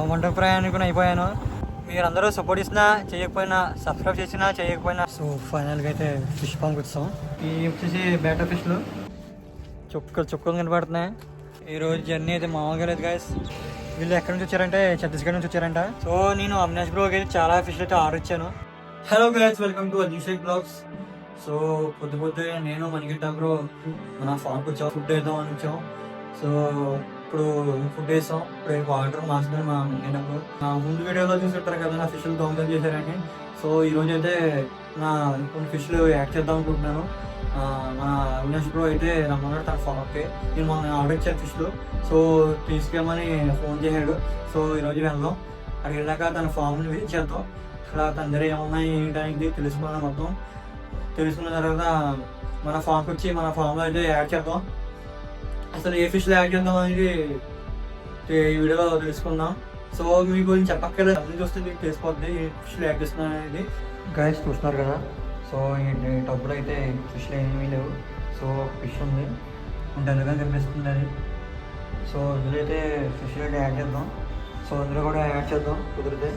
వంట ప్రయాణికుని అయిపోయాను. మీరందరూ సపోర్ట్ ఇచ్చినా చేయకపోయినా, సబ్స్క్రైబ్ చేసినా చేయకపోయినా, సో ఫైనల్గా అయితే ఫిష్ ఫామ్కి వచ్చాం. ఇవి వచ్చేసి బేటా ఫిష్లు చుక్కలు కనబడుతున్నాయి. ఈరోజు జర్నీ అయితే మామూలుగా లేదు గైస్. వీళ్ళు ఎక్కడి నుంచి వచ్చారంటే ఛత్తీస్గఢ్ నుంచి వచ్చారంట. సో నేను అవినాష్ బ్రోకి అయితే చాలా ఫిష్లు అయితే ఆర్డర్ ఇచ్చాను. Hello guys, welcome to Ajishek vlogs. So పొద్దుపొద్దు నేను మనకిట్ట బ్రో మన ఫామ్కి వచ్చాం, ఫుడ్ వేద్దాం అని వచ్చాం. సో ఇప్పుడు ఫుడ్ వేస్తాం. ఇప్పుడు వాటర్ మాస్టర్ మా మనకిటప్పుడు ముందు వీడియోలో చూసుకుంటారు కదా నా ఫిష్లు దొంగలు చేశారని. సో ఈరోజు అయితే నా కొన్ని ఫిష్లు యాడ్ చేద్దాం అనుకుంటున్నాను. మన అవినాష్ బ్రో అయితే రమ్మన్నాడు తన ఫామ్కి. నేను మన ఆర్డర్ ఇచ్చాను ఫిష్లు. సో తీసుకెళ్ళమని ఫోన్ చేశాడు. సో ఈరోజు వెళ్దాం. అక్కడికి వెళ్ళాక తన ఫామ్ని విజిట్ చేద్దాం. అక్కడ తన దగ్గర ఏమున్నాయి ఏంటనేది తెలుసుకున్నాను. మొత్తం తెలుసుకున్న తర్వాత మన ఫామ్కి వచ్చి మన ఫామ్లో అయితే యాడ్ చేద్దాం. అసలు ఏ ఫిష్లో యాడ్ చేద్దాం అనేది ఈ వీడియోలో తెలుసుకుందాం. సో మీ గురించి చెప్పక్కర్లేదు, అర్థం చూస్తే మీకు తెలిసిపోద్ది ఏ ఫిష్లో యాడ్ చేస్తున్నాను అనేది. గైస్ చూస్తున్నారు కదా, సో ఈ టబ్బులో అయితే ఫిష్లు ఏమీ లేవు. సో ఫిష్ ఉంది, డల్గా కనిపిస్తుంది అది. సో ఇందులో అయితే ఫిష్లు అయితే యాడ్ చేద్దాం. సో ఇందులో కూడా యాడ్ చేద్దాం కుదిరితే.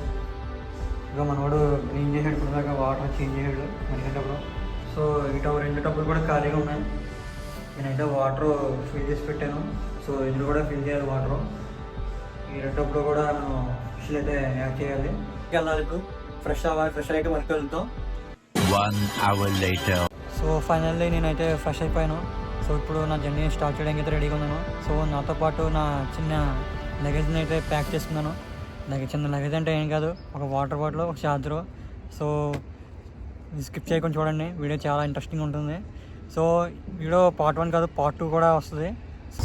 ఇక మనవాడు క్లీన్ చేసాడు, ఇప్పుడు దాకా వాటర్ చేంజ్ చేసాడు మనకేటప్పుడు. సో ఈ రెండు టబ్బులు కూడా ఖాళీగా ఉన్నాయి. నేనైతే వాటర్ ఫిల్ చేసి పెట్టాను. సో ఇందులో కూడా ఫిల్ చేయాలి వాటర్. ఈ రెండు టబ్బులో కూడా మనం ఫిష్లు అయితే యాడ్ చేయాలి. వెళ్ళాలి ఇప్పుడు ఫ్రెష్ అవ్వాలి. ఫ్రెష్ అయితే వర్క్ వెళ్తాం. 1 hour later. సో ఫైనల్లీ నేనైతే ఫ్రెష్ అయిపోయాను. సో ఇప్పుడు నా జర్నీ స్టార్ట్ చేయడానికి అయితే రెడీగా ఉన్నాను. సో నాతో పాటు నా చిన్న లగేజ్ని అయితే ప్యాక్ చేసుకున్నాను. చిన్న లగేజ్ అంటే ఏం కాదు, ఒక వాటర్ బాటిల్, ఒక చార్జరు. సో స్కిప్ చేయకుండా చూడండి, వీడియో చాలా ఇంట్రెస్టింగ్ ఉంటుంది. సో వీడియో పార్ట్ 1 కాదు, పార్ట్ 2 కూడా వస్తుంది.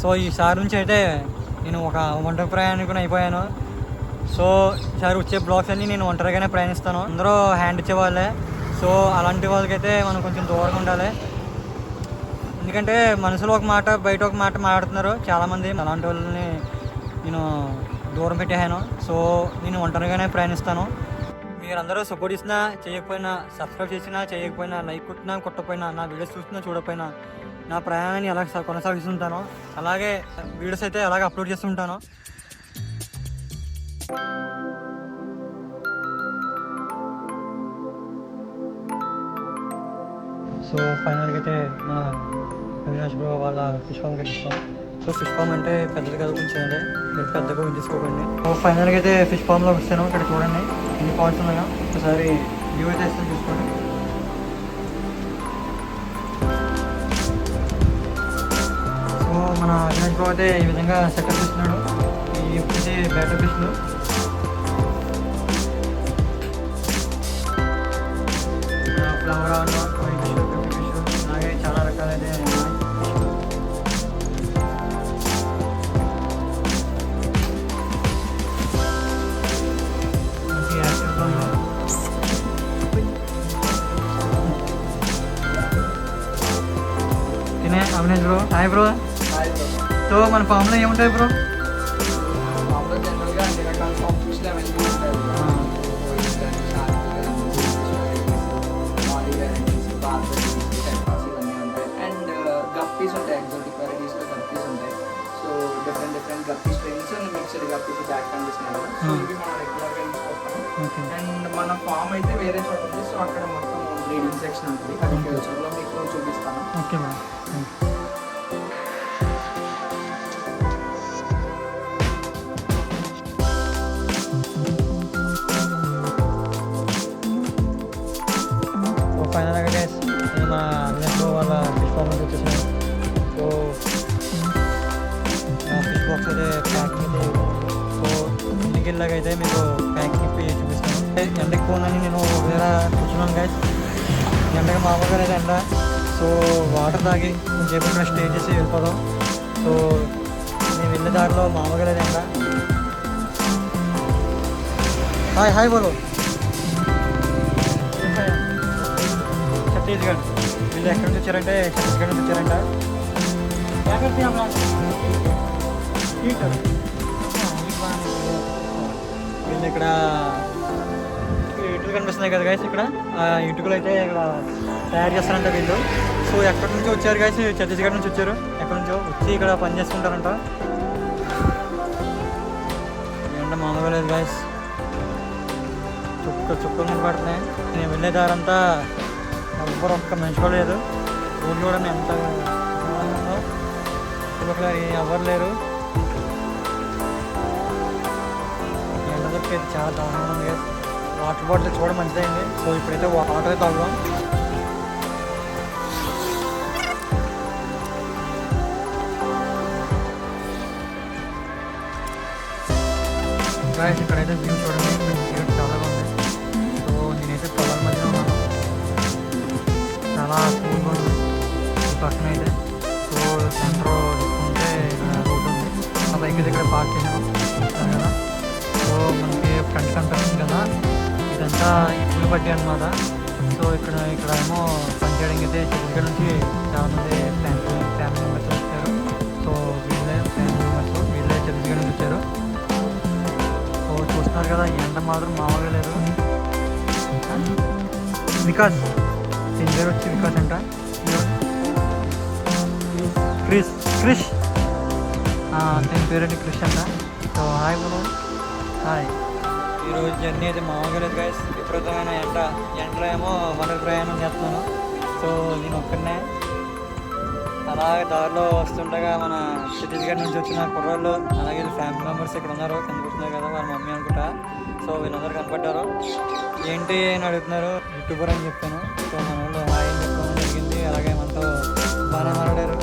సో ఈసారి నుంచి అయితే నేను ఒక ఒంటరి ప్రయాణికుని అయిపోయాను. సో ఈసారి వచ్చే బ్లాగ్స్ అన్నీ నేను ఒంటరిగానే ప్రయాణిస్తాను. అందరూ హ్యాండ్ ఇచ్చేవాళ్ళే. సో అలాంటి వాళ్ళకైతే మనం కొంచెం దూరంగా ఉండాలి. ఎందుకంటే మనసులో ఒక మాట, బయట ఒక మాట మాట్లాడుతున్నారు చాలామంది. అలాంటి వాళ్ళని నేను దూరం పెట్టేసాను. సో నేను ఒంటరిగానే ప్రయాణిస్తాను. మీరందరూ సపోర్ట్ ఇచ్చినా చేయకపోయినా, సబ్స్క్రైబ్ చేసినా చేయకపోయినా, లైక్ కొట్టినా కొట్టకపోయినా, నా వీడియోస్ చూసినా చూడకపోయినా, నా ప్రయాణాన్ని ఎలా కొనసాగిస్తుంటాను. అలాగే వీడియోస్ అయితే అలాగే అప్లోడ్ చేస్తుంటాను. సో ఫైనల్గా అయితే మా అవినాష్ బ్రో వాళ్ళ ఫిష్ ఫామ్కి ఇస్తాం. సో ఫిష్ ఫామ్ అంటే పెద్దది కదా, కొంచెం అదే మీరు పెద్దగా తీసుకోకండి. సో ఫైనల్గా అయితే ఫిష్ ఫామ్లో వస్తాను. ఇక్కడ చూడండి ఎన్ని పాయింట్స్ ఉన్నాయో ఒకసారి వ్యూ అయితే ఇస్తాను, చూసుకోండి. సో మన అవినాష్ బ్రో అయితే ఈ విధంగా సెటప్ చేస్తున్నాడు. ఈ వచ్చేసి బేటా ఫిష్లు. ఫ్లవర్ ఆన్, ఫిష్, అలాగే చాలా రకాలైతే తినే Avinash bro. Hi bro. So మన ఫామ్లో ఏముంటాయి బ్రో? జనరల్గా అన్ని రకాల ఫామ్ ఫిష్లు అవన్నీ ఉంటాయి. ఇవన్నీ ఉంటాయి. అండ్ గప్పీస్ ఉంటాయి, ఎగ్జోటిక్ వెరైటీస్లో గప్పీస్ ఉంటాయి. So different guppy strains and mixed guppies back కనిపిస్తున్నాయి. సో ఇవి మనం రెగ్యులర్గా యూస్ చేస్తాం. అండ్ మన ఫామ్ అయితే వేరే చోట ఉంది. సో అక్కడ మొత్తం బ్రీడింగ్ సెక్షన్ ఉంటుంది. అది ఫ్యూచర్లో మీకు చూపిస్తాను. Okay madam. ఫైనల్గా గైస్ నేను మా అవినాష్ వాళ్ళ ఫిష్ ఫామ్ నుంచి వచ్చేసాను. సో ఫిష్ బాక్స్ అయితే ప్యాకింగ్ అయితే. సో ఇంటికి వెళ్ళాకైతే మీకు ప్యాకింగ్ ఇప్పి చూపిస్తాను. ఎండ ఎక్కువ ఉందని నేను వేరే కూర్చున్నాను గైస్. ఎండగా మామూలుగా లేదు ఎండ. సో వాటర్ తాగి కొంచెం ఇక్కడ స్టే చేసి వెళ్ళిపోదాం. సో నేను వెళ్ళే దారిలో మామూలుగా లేదు ఎండ. హాయ్ హాయ్ బోలో. ఛత్తీస్గఢ్. వీళ్ళు ఎక్కడి నుంచి వచ్చారంటే ఛత్తీస్గఢ్ నుంచి వచ్చారంట. వీళ్ళు ఇక్కడ ఇటుకలు కనిపిస్తున్నాయి కదా గైస్. ఇక్కడ ఇటుకలు అయితే ఇక్కడ తయారు చేస్తారంట వీళ్ళు. సో ఎక్కడి నుంచి వచ్చారు గైస్? ఛత్తీస్గఢ్ నుంచి వచ్చారు. ఎక్కడి నుంచో వచ్చి ఇక్కడ పని చేసుకుంటారంట. ఎండ మామూలుగా లేదు గాయస్. చుక్కలు కనపడుతున్నాయి. నేను వెళ్ళే దారంతా ఎవ్వరు ఒక్క మనిషి కూడా లేదు. ఊళ్ళు కూడా ఎంత ఉందో ఇక్కడ ఎవరు లేరు. ఎండ దొరికేది చాలా దారుణంగా ఉంది గాయస్. వాటర్ బాటిల్ చూడ మంచిదైంది. సో ఇప్పుడైతే వాటర్ తాగుదాం. గాయస్ ఇక్కడైతే వ్యూ చూడండి, వ్యూ చాలా బాగుంది. సో నేనైతే పొలాల మధ్యలో ఉన్నాను. చాలా కూల్గా ఉంది ఈ పక్కన అయితే. సో సెంటర్ ఉంటే రోడ్ ఉంది. ఆ బైక్ అయితే ఇక్కడ పార్క్ చేసాను చూస్తాను కదా. సో మనకి ఫ్రంట్ కనిపిస్తుంది కదా, ఇదంతా ఇప్పుడు బడ్డీ అనమాట. సో ఇక్కడ ఏమో పనిచేయడానికి అయితే ఇక్కడ నుంచి చాలామంది ఫ్యామిలీ మెంబర్స్ వచ్చారు. సో వీళ్ళే ఫ్యామిలీ మెంబర్స్ వీళ్ళే ఛత్తీస్గఢ్ నుంచి వచ్చారు. చూస్తున్నారు కదా, ఎండ మాత్రం మామూలుగా లేదు. వికాస్ దీని పేరు వచ్చి వికాస్ అంట. క్రిష్ దీని పేరు అండి క్రిష్ అంట. So hi bro, hi. ఈరోజు జర్నీ అయితే మామూలుగా లేదు గైస్. విపరీతమైన ఎండలో ఏమో మనకు ప్రయాణం చేస్తున్నాను. సో నేను ఒక్కడనే అలాగే దారిలో వస్తుండగా మన ఛత్తీస్గఢ్ నుంచి వచ్చిన కుర్రోళ్ళు అలాగే ఫ్యామిలీ మెంబర్స్ ఇక్కడ ఉన్నారు. కింద కూర్చున్నారు కదా, వాళ్ళ మమ్మీ అనుకుంటా. సో వీళ్ళందరూ కనపడ్డారు. ఏంటి అని అడుగుతున్నారు. యూట్యూబర్ అని చెప్పాను. సో మన వాళ్ళు హాయ్ అని చెప్పడం జరిగింది. అలాగే మనతో బాగా మాట్లాడారు.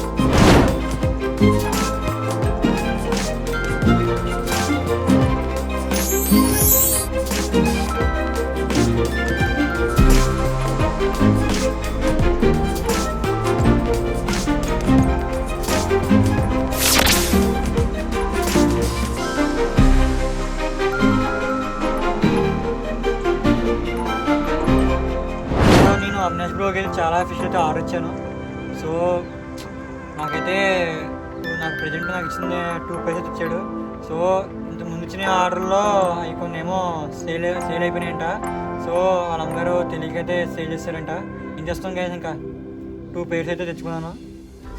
అవినాష్ బ్రోకి అయితే చాలా ఫిష్ అయితే ఆర్డర్ ఇచ్చాను. సో నాకు ప్రజెంట్ నాకు ఇచ్చింది 2 పైసెస్ ఇచ్చాడు. సో ఇంత ముందు ఇచ్చిన ఆర్డర్లో అవి కొన్ని ఏమో సేల్ అయిపోయినాయంట. సో వాళ్ళందరూ తెలియకైతే సేల్ చేస్తారంట. ఏం చేస్తాం గాయస్, ఇంకా 2 పైర్స్ అయితే తెచ్చుకున్నాను.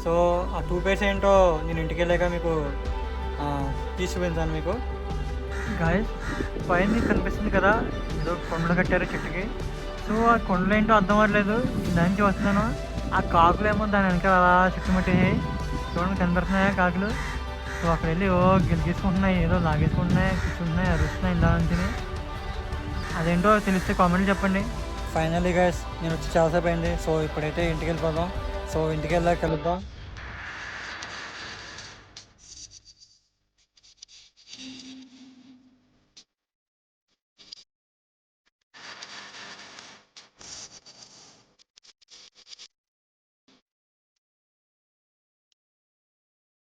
సో ఆ 2 పైర్స్ ఏంటో నేను ఇంటికి వెళ్ళాక మీకు తీసుకువెళ్తాను మీకు. గాయస్ పైన కనిపిస్తుంది కదా, ఏదో కొండలు కట్టారు చెట్టుకి. సో ఆ కొండలు ఏంటో అర్థం అవ్వట్లేదు. దాని నుంచి వస్తున్నాను. ఆ కాకులు ఏమో దాని వెనకాల అలా చుట్టుముట్టేసాయి. చూడండి కనబడుతున్నాయా కాకులు. సో అక్కడ వెళ్ళి గెలిగేసుకుంటున్నాయి, ఏదో లాగేసుకుంటున్నాయి, కూర్చుంటున్నాయి, అరుస్తున్నాయి ఇలా నుంచి. అదేంటో తెలిస్తే కామెంట్లు చెప్పండి. ఫైనల్లీ గైస్ నేను వచ్చి చాలాసేపు అయింది. సో ఇప్పుడైతే ఇంటికి వెళ్ళిపోదాం. సో ఇంటికి వెళ్ళాక కలుద్దాం.